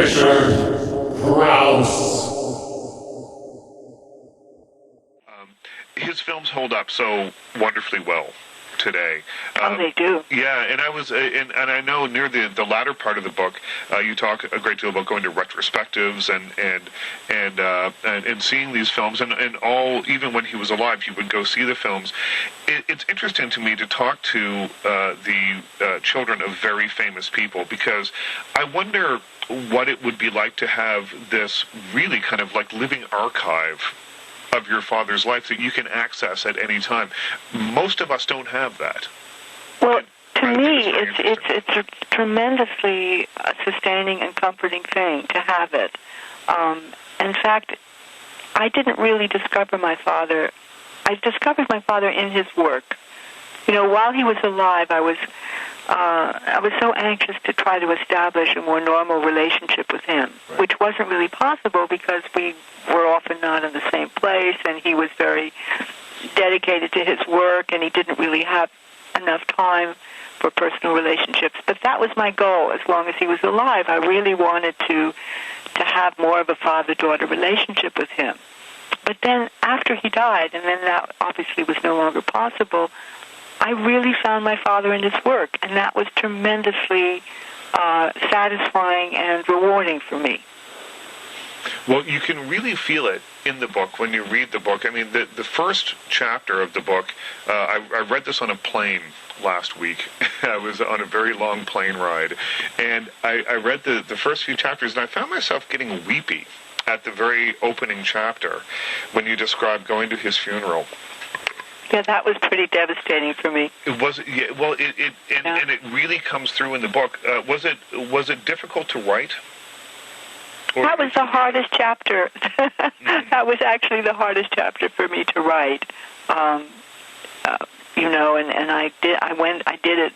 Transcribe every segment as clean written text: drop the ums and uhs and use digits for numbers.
Richard Krause. His films hold up so wonderfully well today. Oh, they do. Yeah, and I know near the latter part of the book, you talk a great deal about going to retrospectives and seeing these films, and all, even when he was alive, he would go see the films. It's interesting to me to talk to the children of very famous people, because I wonder what it would be like to have this really kind of like living archive of your father's life that you can access at any time. Most of us don't have that. Well, to me, it's a tremendously sustaining and comforting thing to have it. In fact, I didn't really discover my father. I discovered my father in his work. You know, while he was alive, I was so anxious to try to establish a more normal relationship with him, right, which wasn't really possible because we were often not in the same place, and he was very dedicated to his work, and he didn't really have enough time for personal relationships. But that was my goal. As long as he was alive, I really wanted to have more of a father-daughter relationship with him. But then after he died, and then that obviously was no longer possible, I really found my father in his work, and that was tremendously satisfying and rewarding for me. Well, you can really feel it in the book when you read the book. I mean, the first chapter of the book, I read this on a plane last week. I was on a very long plane ride, and I read the first few chapters, and I found myself getting weepy at the very opening chapter when you describe going to his funeral. Yeah, that was pretty devastating for me. It was, yeah, well, and it really comes through in the book. Was it difficult to write? That was the hardest chapter. That was actually the hardest chapter for me to write. You know, and I did it.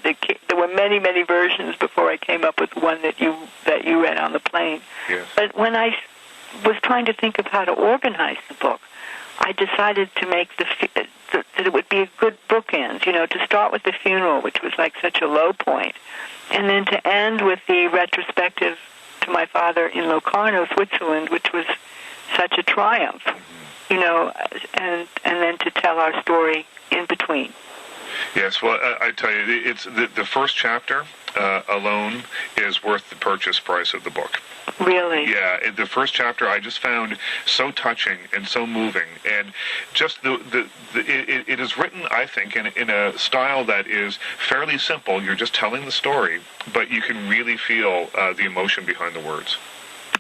There were many versions before I came up with one that you read on the plane. Yes. But when I was trying to think of how to organize the book, I decided to make that it would be a good bookends. You know, to start with the funeral, which was like such a low point, and then to end with the retrospective to my father in Locarno, Switzerland, which was such a triumph, you know, and then to tell our story in between. Yes, well, I tell you, it's the first chapter alone is worth the purchase price of the book. Really? Yeah, the first chapter I just found so touching and so moving, and just it is written, I think, in a style that is fairly simple. You're just telling the story, but you can really feel the emotion behind the words.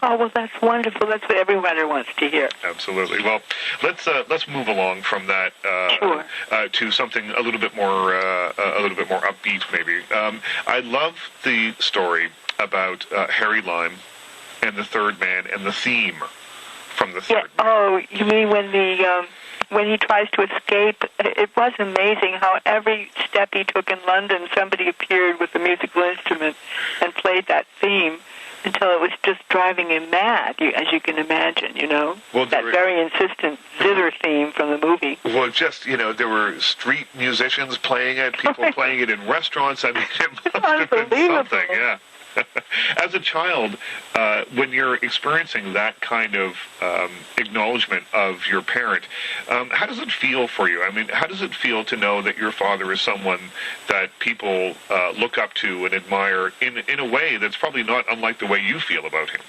Oh, well, that's wonderful. That's what every writer wants to hear. Absolutely. Well, let's move along from that Sure. To something a little bit more upbeat, maybe. I love the story about Harry Lime and the Third Man and the theme from the Third Man. Oh, you mean when he tries to escape? It was amazing how every step he took in London, somebody appeared with a musical instrument and played that theme until it was just driving him mad, as you can imagine, you know? Well, that very insistent zither theme from the movie. Well, just, you know, there were street musicians playing it, people playing it in restaurants. I mean, it must have been something, yeah. As a child, when you're experiencing that kind of acknowledgement of your parent, how does it feel for you? I mean, how does it feel to know that your father is someone that people look up to and admire in a way that's probably not unlike the way you feel about him?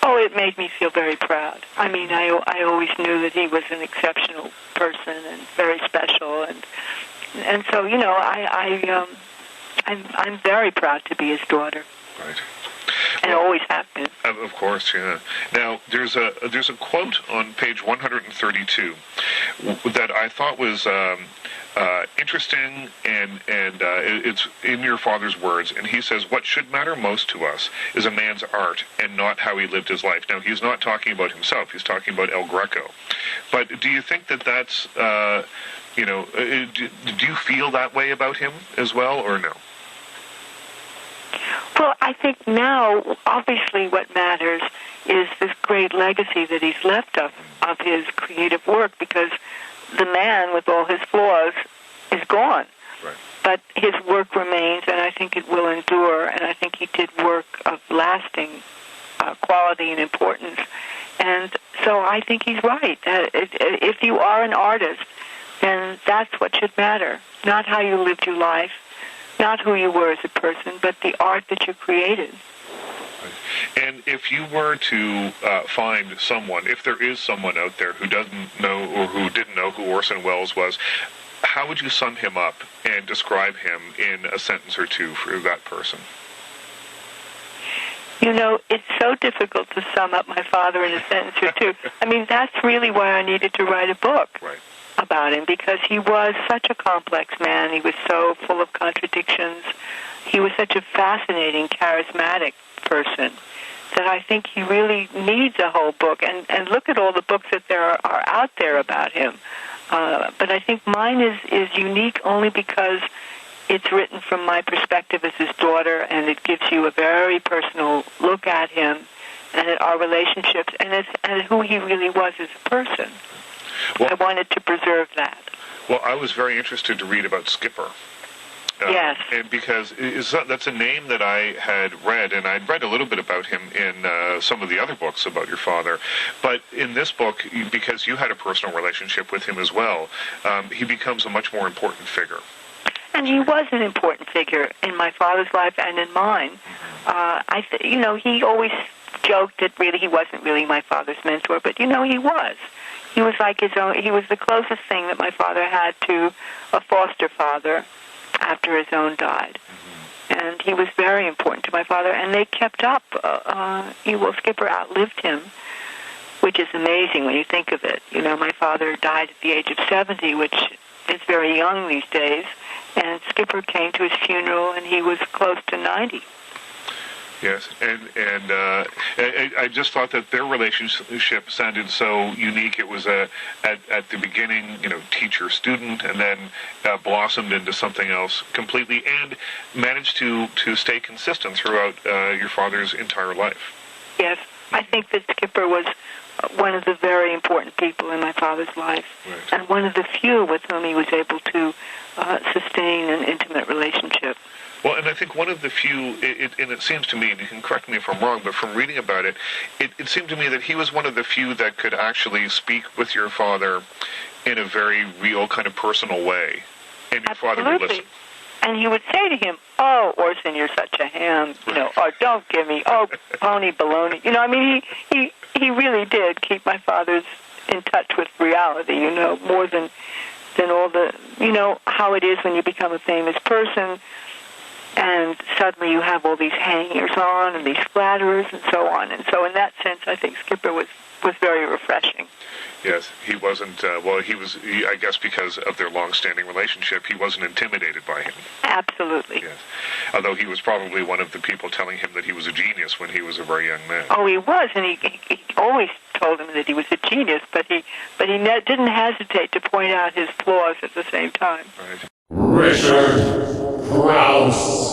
Oh, it made me feel very proud. I mean, I always knew that he was an exceptional person and very special, and so, you know, I'm very proud to be his daughter. Right. And always have been. Of course, yeah. Now, there's a quote on page 132 that I thought was interesting, and it's in your father's words, and he says, "What should matter most to us is a man's art and not how he lived his life." Now, he's not talking about himself. He's talking about El Greco. But do you think that that's, you know, do you feel that way about him as well, or no? Well, I think now, obviously, what matters is this great legacy that he's left of his creative work, because the man, with all his flaws, is gone. Right. But his work remains, and I think it will endure, and I think he did work of lasting quality and importance. And so I think he's right. If you are an artist, then that's what should matter. Not how you lived your life, not who you were as a person, but the art that you created. And if you were to find someone, if there is someone out there who doesn't know or who didn't know who Orson Welles was, how would you sum him up and describe him in a sentence or two for that person? You know, it's so difficult to sum up my father in a sentence or two. I mean, that's really why I needed to write a book about him, because he was such a complex man. He was so full of contradictions. He was such a fascinating, charismatic person that I think he really needs a whole book. And look at all the books that there are out there about him. But I think mine is unique only because it's written from my perspective as his daughter, and it gives you a very personal look at him and at our relationships and who he really was as a person. Well, I wanted to preserve that. Well, I was very interested to read about Skipper. Yes. And because that's a name that I had read, and I'd read a little bit about him in some of the other books about your father. But in this book, because you had a personal relationship with him as well, he becomes a much more important figure. And he was an important figure in my father's life and in mine. He always joked that really he wasn't really my father's mentor, but he was. He was like his own. He was the closest thing that my father had to a foster father after his own died. And he was very important to my father, and they kept up. Skipper outlived him, which is amazing when you think of it. My father died at the age of 70, which is very young these days, and Skipper came to his funeral, and he was close to 90. Yes, and I just thought that their relationship sounded so unique. It was at the beginning, teacher-student, and then blossomed into something else completely, and managed to stay consistent throughout your father's entire life. Yes, I think that Skipper was one of the very important people in my father's life, and one of the few with whom he was able to sustain an intimate relationship. Well, and I think one of the few, and it seems to me, and you can correct me if I'm wrong, but from reading about it, it seemed to me that he was one of the few that could actually speak with your father in a very real kind of personal way, and your father would listen. And he would say to him, "Oh, Orson, you're such a ham, oh, don't give me, oh, pony baloney." He really did keep my father in touch with reality, more than all the, how it is when you become a famous person, and suddenly you have all these hangers-on and these flatterers and so on. And so in that sense, I think Skipper was very refreshing. Yes, he wasn't, I guess because of their long-standing relationship, he wasn't intimidated by him. Absolutely. Yes. Although he was probably one of the people telling him that he was a genius when he was a very young man. Oh, he was, and he always told him that he was a genius, but he didn't hesitate to point out his flaws at the same time. Right. Richard Krause.